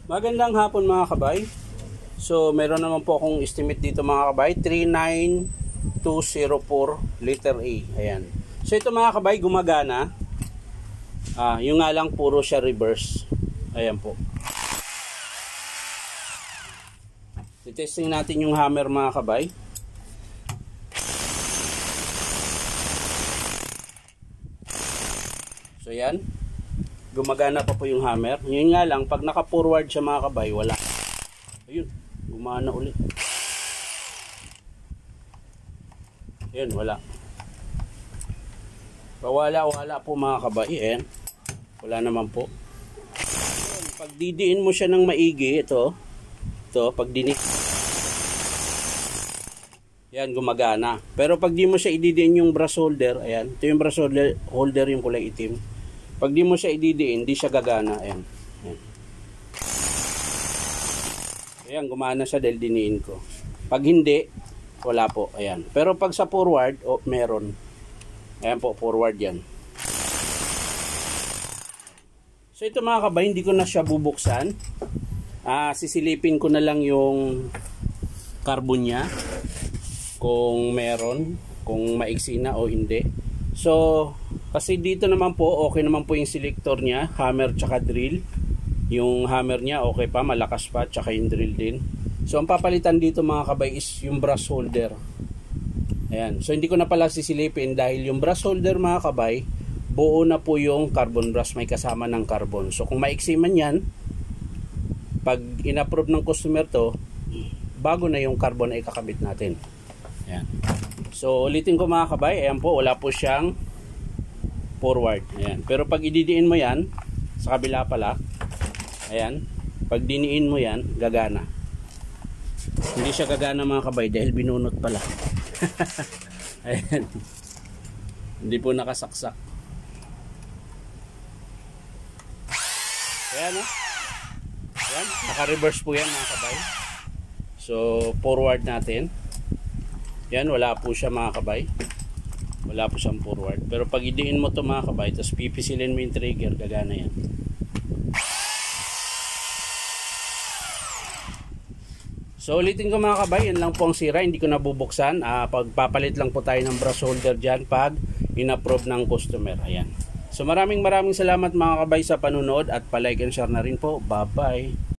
Magandang hapon mga kabay. So meron naman po akong estimate dito mga kabay, 39204 letter A. Ayan. So ito mga kabay gumagana. Yung nga lang puro siya reverse. Ayan po. I-testing natin yung hammer mga kabay. So yan. Gumagana pa po yung hammer. Yun nga lang, pag naka-forward siya mga kabay, wala. Ayun, gumana ulit. Ayun, wala. Wala po mga kabay. Ayan. Wala naman po. Pag didiin mo siya ng maigi, ito, pag dinik. Ayan, gumagana. Pero pag di mo siya ididiin yung brush holder, ayan, ito yung brush holder yung kulay itim. Pag di mo siya ididiin, di siya gagana. Ayan. Ayan. Ayan, gumana siya dahil diniin ko. Pag hindi, wala po. Ayan. Pero pag sa forward, meron. Ayan po, forward yan. So ito mga kabay, hindi ko na siya bubuksan. Sisilipin ko na lang yung carbon niya. Kung meron, kung maiksi na o hindi. So, kasi dito naman po, okay naman po yung selector niya, hammer tsaka drill. Yung hammer niya, okay pa, malakas pa, tsaka yung drill din. So, ang papalitan dito mga kabay is yung brush holder. Ayan. So, hindi ko na pala sisilipin dahil yung brush holder mga kabay, buo na po yung carbon brush, may kasama ng carbon. So, kung maiksi man yan, pag in-approve ng customer to, bago na yung carbon ay kakabit natin. Ayan. So, ulitin ko mga kabay, ayan po, wala po siyang forward. Ayan. Pero pag ididiin mo yan, sa kabila pala, ayan, pag diniin mo yan, gagana. Hindi siya gagana mga kabay dahil binunot pala. Ayan. Hindi po nakasaksak. Ayan, ayan, naka-reverse po yan mga kabay. So, forward natin. Yan, wala po siya mga kabay. Wala po siyang forward. Pero pag idiin mo to mga kabay, tapos pipisilin mo yung trigger, gagana yan. So ulitin ko mga kabay, yan lang po ang sira, hindi ko nabubuksan. Pagpapalit lang po tayo ng brush holder dyan pag in-approve ng customer. Ayan. So maraming salamat mga kabay sa panunood at pa-like and share na rin po. Bye bye.